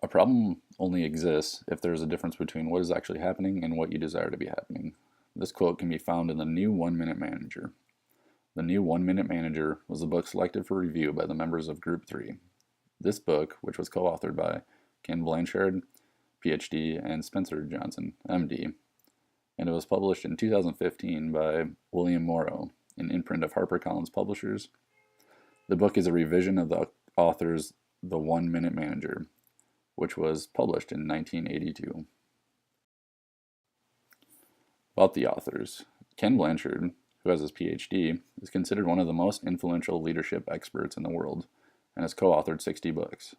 A problem only exists if there is a difference between what is actually happening and what you desire to be happening. This quote can be found in the New 1 Minute Manager. The New 1 Minute Manager was the book selected for review by the members of Group 3. This book, which was co-authored by Ken Blanchard, PhD, and Spencer Johnson, MD, and it was published in 2015 by William Morrow, an imprint of HarperCollins Publishers. The book is a revision of the author's The 1 Minute Manager, which was published in 1982. About the authors. Ken Blanchard, who has his PhD, is considered one of the most influential leadership experts in the world and has co-authored 60 books.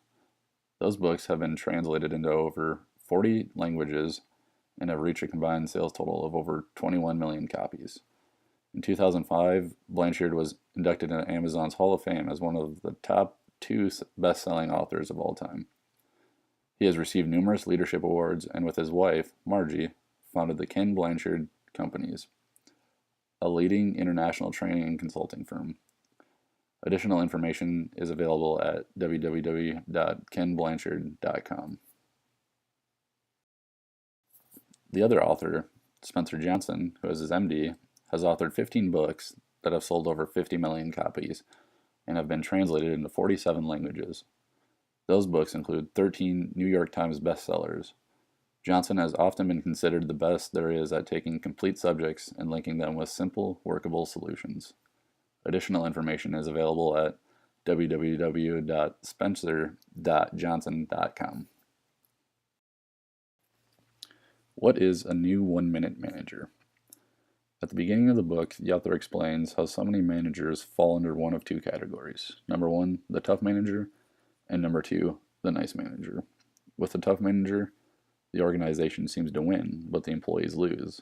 Those books have been translated into over 40 languages and have reached a combined sales total of over 21 million copies. In 2005, Blanchard was inducted into Amazon's Hall of Fame as one of the top 2 best-selling authors of all time. He has received numerous leadership awards and with his wife, Margie, founded the Ken Blanchard Companies, a leading international training and consulting firm. Additional information is available at www.kenblanchard.com. The other author, Spencer Johnson, who is his MD, has authored 15 books that have sold over 50 million copies and have been translated into 47 languages. Those books include 13 New York Times bestsellers. Johnson has often been considered the best there is at taking complete subjects and linking them with simple, workable solutions. Additional information is available at www.spencer.johnson.com. What is a new 1 Minute Manager? At the beginning of the book, the author explains how so many managers fall under one of 2 categories. Number 1, the tough manager, and number 2, the nice manager. With the tough manager, the organization seems to win, but the employees lose.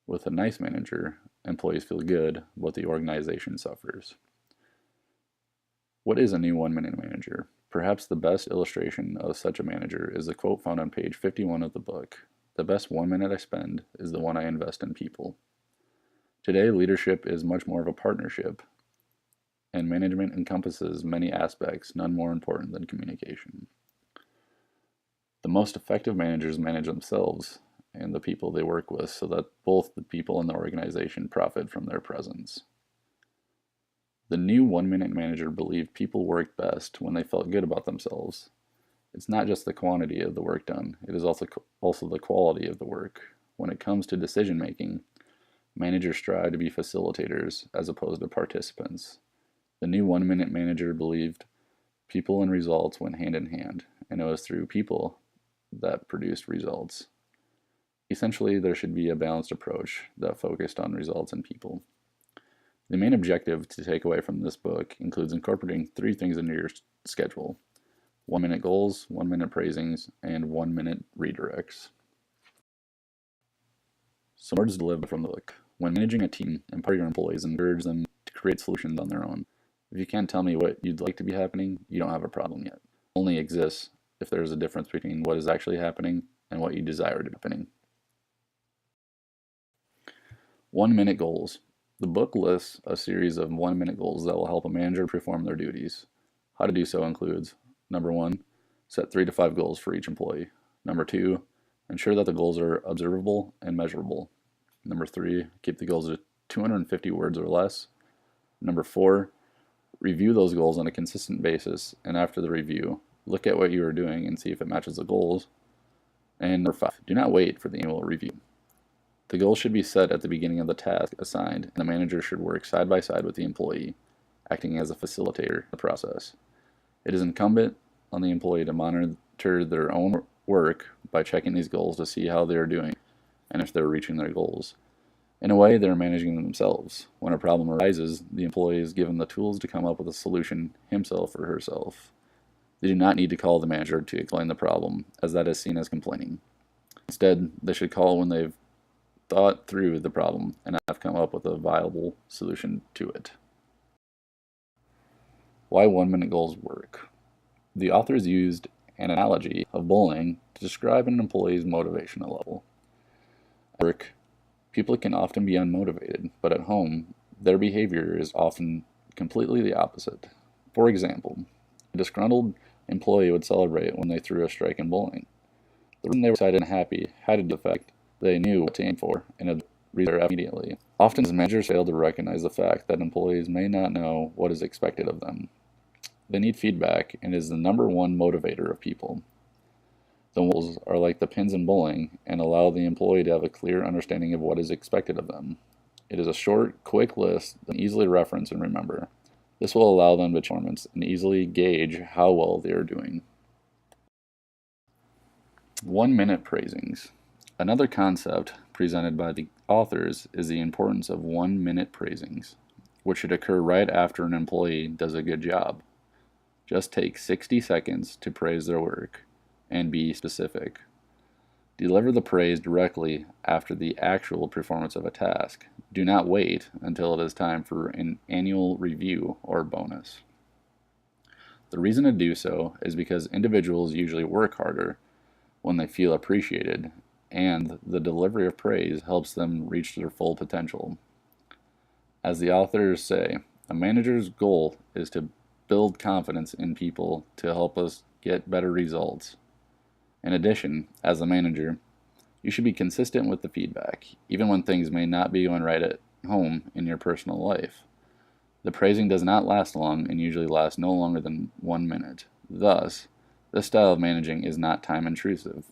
With a nice manager, employees feel good, but the organization suffers. What is a new 1 Minute Manager? Perhaps the best illustration of such a manager is the quote found on page 51 of the book. The best 1 minute I spend is the one I invest in people. Today, leadership is much more of a partnership, and management encompasses many aspects, none more important than communication. The most effective managers manage themselves and the people they work with so that both the people and the organization profit from their presence. The new 1 Minute Manager believed people worked best when they felt good about themselves. It's not just the quantity of the work done, it is also the quality of the work. When it comes to decision making, managers strive to be facilitators as opposed to participants. The new 1 Minute Manager believed people and results went hand in hand, and it was through people that produced results. Essentially, there should be a balanced approach that focused on results and people. The main objective to take away from this book includes incorporating 3 things into your schedule: 1 minute goals, 1 minute praisings, and 1 minute redirects. Some words to live from the book. When managing a team, empower your employees and encourage them to create solutions on their own. If you can't tell me what you'd like to be happening, you don't have a problem yet. It only exists if there is a difference between what is actually happening and what you desire to be happening. 1 minute goals. The book lists a series of 1 minute goals that will help a manager perform their duties. How to do so includes: number 1, set 3 to 5 goals for each employee. Number 2, ensure that the goals are observable and measurable. Number 3, keep the goals to 250 words or less. Number 4, review those goals on a consistent basis, and after the review, look at what you are doing and see if it matches the goals. And number 5, do not wait for the annual review. The goals should be set at the beginning of the task assigned, and the manager should work side by side with the employee, acting as a facilitator of the process. It is incumbent on the employee to monitor their own work by checking these goals to see how they are doing and if they're reaching their goals. In a way, they're managing themselves. When a problem arises, the employee is given the tools to come up with a solution himself or herself. They do not need to call the manager to explain the problem, as that is seen as complaining. Instead, they should call when they've thought through the problem and have come up with a viable solution to it. Why 1 minute goals work. The authors used an analogy of bowling to describe an employee's motivational level. At work, people can often be unmotivated, but at home, their behavior is often completely the opposite. For example, a disgruntled employee would celebrate when they threw a strike in bowling. The reason they were excited and happy had to do with the fact they knew what to aim for and had reached their immediately. Often, managers fail to recognize the fact that employees may not know what is expected of them. They need feedback, and is the number one motivator of people. The rules are like the pins in bowling and allow the employee to have a clear understanding of what is expected of them. It is a short, quick list that they easily reference and remember. This will allow them to performance and easily gauge how well they are doing. 1-minute praisings. Another concept presented by the authors is the importance of 1-minute praisings, which should occur right after an employee does a good job. Just take 60 seconds to praise their work and be specific. Deliver the praise directly after the actual performance of a task. Do not wait until it is time for an annual review or bonus. The reason to do so is because individuals usually work harder when they feel appreciated, and the delivery of praise helps them reach their full potential. As the authors say, a manager's goal is to build confidence in people to help us get better results. In addition, as a manager, you should be consistent with the feedback, even when things may not be going right at home in your personal life. The praising does not last long and usually lasts no longer than 1 minute. Thus, this style of managing is not time intrusive.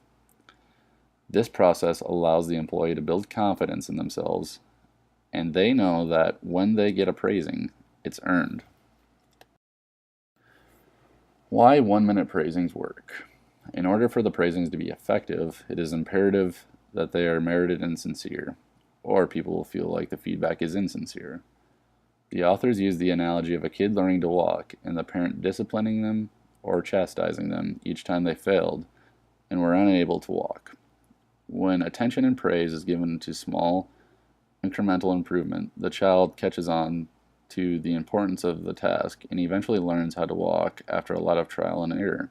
This process allows the employee to build confidence in themselves, and they know that when they get a praising, it's earned. Why 1-minute praisings work? In order for the praisings to be effective, it is imperative that they are merited and sincere, or people will feel like the feedback is insincere. The authors use the analogy of a kid learning to walk and the parent disciplining them or chastising them each time they failed and were unable to walk. When attention and praise is given to small, incremental improvement, the child catches on to the importance of the task and eventually learns how to walk after a lot of trial and error.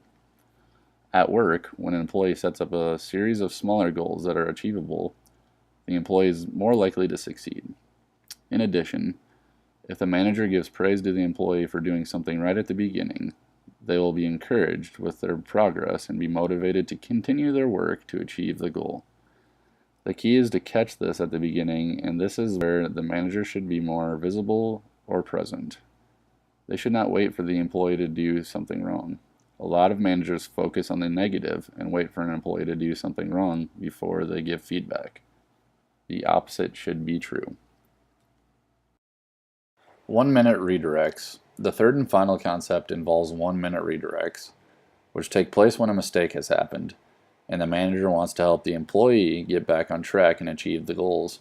At work, when an employee sets up a series of smaller goals that are achievable, the employee is more likely to succeed. In addition, if the manager gives praise to the employee for doing something right at the beginning, they will be encouraged with their progress and be motivated to continue their work to achieve the goal. The key is to catch this at the beginning, and this is where the manager should be more visible or present. They should not wait for the employee to do something wrong. A lot of managers focus on the negative and wait for an employee to do something wrong before they give feedback. The opposite should be true. 1-minute redirects. The third and final concept involves 1-minute redirects, which take place when a mistake has happened, and the manager wants to help the employee get back on track and achieve the goals.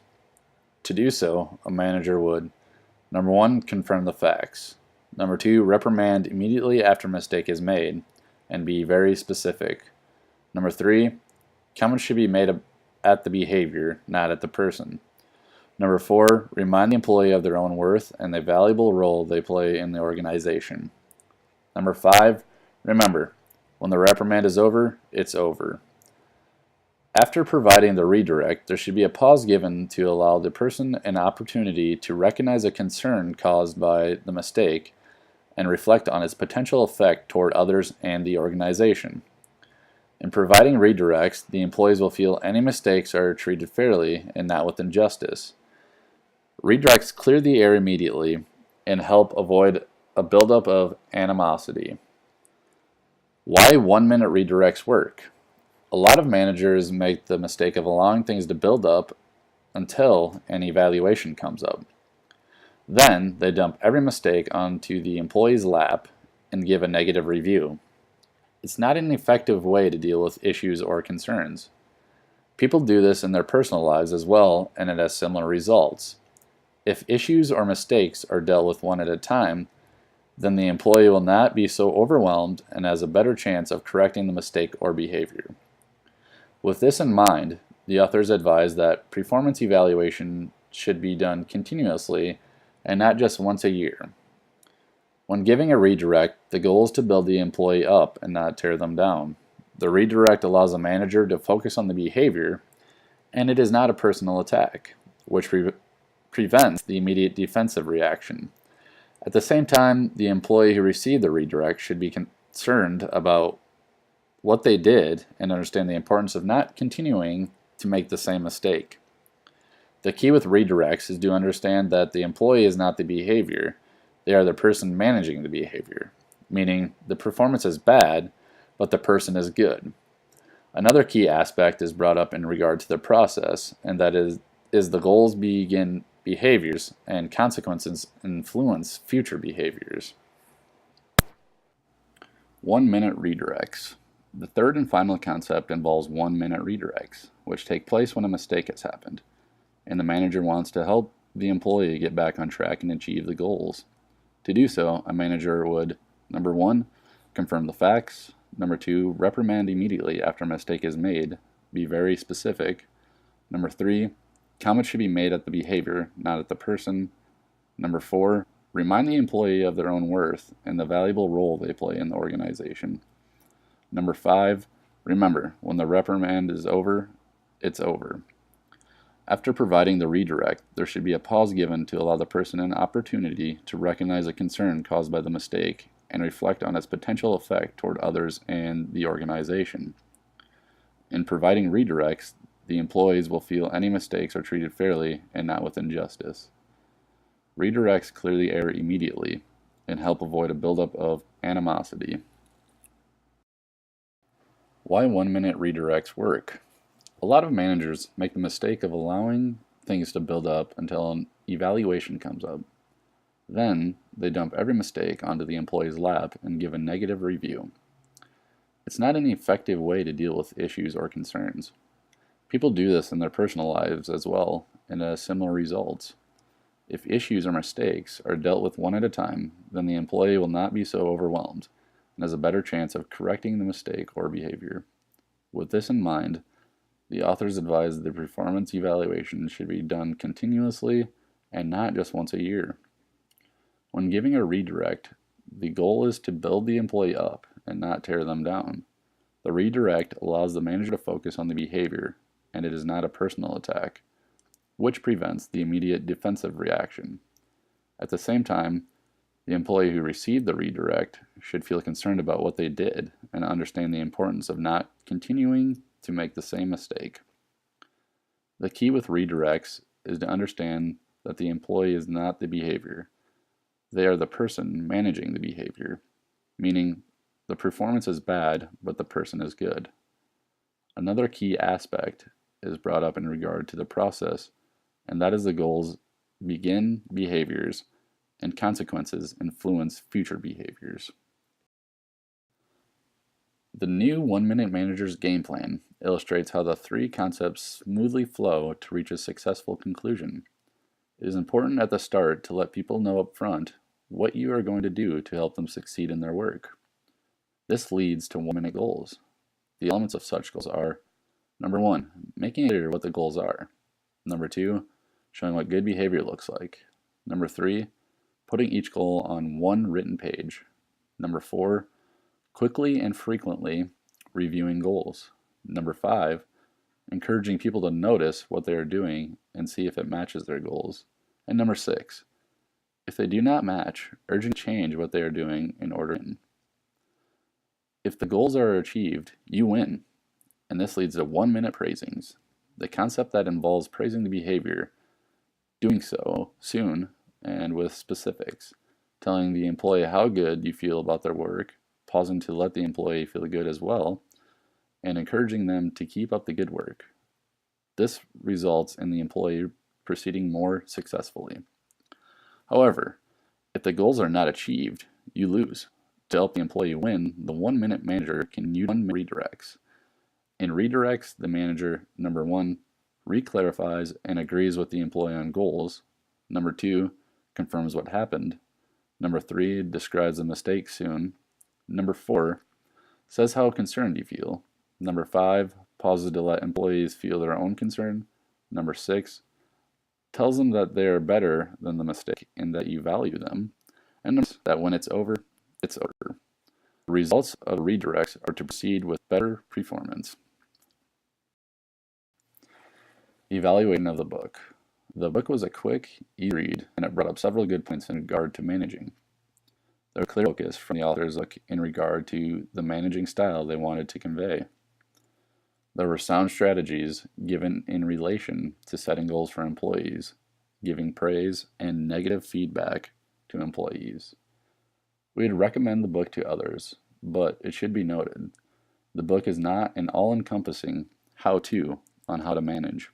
To do so, a manager would: number 1, confirm the facts. Number 2, reprimand immediately after a mistake is made, and be very specific. Number 3, comments should be made at the behavior, not at the person. Number 4, remind the employee of their own worth and the valuable role they play in the organization. Number 5, remember, when the reprimand is over, it's over. After providing the redirect, there should be a pause given to allow the person an opportunity to recognize a concern caused by the mistake and reflect on its potential effect toward others and the organization. In providing redirects, the employees will feel any mistakes are treated fairly and not with injustice. Redirects clear the air immediately and help avoid a buildup of animosity. Why 1-minute redirects work? A lot of managers make the mistake of allowing things to build up until an evaluation comes up. Then they dump every mistake onto the employee's lap and give a negative review. It's not an effective way to deal with issues or concerns. People do this in their personal lives as well, and it has similar results. If issues or mistakes are dealt with one at a time, then the employee will not be so overwhelmed and has a better chance of correcting the mistake or behavior. With this in mind, the authors advise that performance evaluation should be done continuously and not just once a year. When giving a redirect, the goal is to build the employee up and not tear them down. The redirect allows a manager to focus on the behavior, and it is not a personal attack, which prevents the immediate defensive reaction. At the same time, the employee who received the redirect should be concerned about what they did and understand the importance of not continuing to make the same mistake. The key with redirects is to understand that the employee is not the behavior, they are the person managing the behavior, meaning the performance is bad, but the person is good. Another key aspect is brought up in regard to the process, and that is the goals begin behaviors and consequences influence future behaviors. 1 minute redirects. The third and final concept involves 1 minute redirects, which take place when a mistake has happened, and the manager wants to help the employee get back on track and achieve the goals. To do so, a manager would, number 1, confirm the facts, number 2, reprimand immediately after a mistake is made, be very specific, number 3, comment should be made at the behavior, not at the person, number 4, remind the employee of their own worth and the valuable role they play in the organization. Number 5, remember, when the reprimand is over, it's over. After providing the redirect, there should be a pause given to allow the person an opportunity to recognize a concern caused by the mistake and reflect on its potential effect toward others and the organization. In providing redirects, the employees will feel any mistakes are treated fairly and not with injustice. Redirects clear the error immediately and help avoid a buildup of animosity. Why 1 minute redirects work? A lot of managers make the mistake of allowing things to build up until an evaluation comes up. Then, they dump every mistake onto the employee's lap and give a negative review. It's not an effective way to deal with issues or concerns. People do this in their personal lives as well, and it has similar results. If issues or mistakes are dealt with one at a time, then the employee will not be so overwhelmed and has a better chance of correcting the mistake or behavior. With this in mind, the authors advise the performance evaluation should be done continuously and not just once a year. When giving a redirect, the goal is to build the employee up and not tear them down. The redirect allows the manager to focus on the behavior, and it is not a personal attack, which prevents the immediate defensive reaction. At the same time, the employee who received the redirect should feel concerned about what they did and understand the importance of not continuing to make the same mistake. The key with redirects is to understand that the employee is not the behavior. They are the person managing the behavior, meaning the performance is bad, but the person is good. Another key aspect is brought up in regard to the process, and that is the goals begin behaviors and consequences influence future behaviors. The new 1 minute manager's game plan illustrates how the three concepts smoothly flow to reach a successful conclusion. It is important at the start to let people know up front what you are going to do to help them succeed in their work. This leads to 1 minute goals. The elements of such goals are: number 1, making it clear what the goals are. Number 2, showing what good behavior looks like. Number 3, putting each goal on one written page. Number 4, quickly and frequently reviewing goals. Number 5, encouraging people to notice what they are doing and see if it matches their goals. And number 6, if they do not match, urging change what they are doing in order to win. If the goals are achieved, you win, and this leads to 1 minute praisings, the concept that involves praising the behavior, doing so soon and with specifics, telling the employee how good you feel about their work, pausing to let the employee feel good as well, and encouraging them to keep up the good work. This results in the employee proceeding more successfully. However, if the goals are not achieved, you lose. To help the employee win, the 1 minute manager can use 1 minute redirects. In redirects, the manager, number 1, reclarifies and agrees with the employee on goals. Number 2, confirms what happened. Number 3, describes the mistake soon. Number 4, says how concerned you feel. Number 5, pauses to let employees feel their own concern. Number 6, tells them that they are better than the mistake and that you value them. And that when it's over, it's over. The results of redirects are to proceed with better performance. Evaluation of the book. The book was a quick, easy read, and it brought up several good points in regard to managing. There was clear focus from the author's book in regard to the managing style they wanted to convey. There were sound strategies given in relation to setting goals for employees, giving praise and negative feedback to employees. We'd recommend the book to others, but it should be noted, the book is not an all-encompassing how-to on how to manage.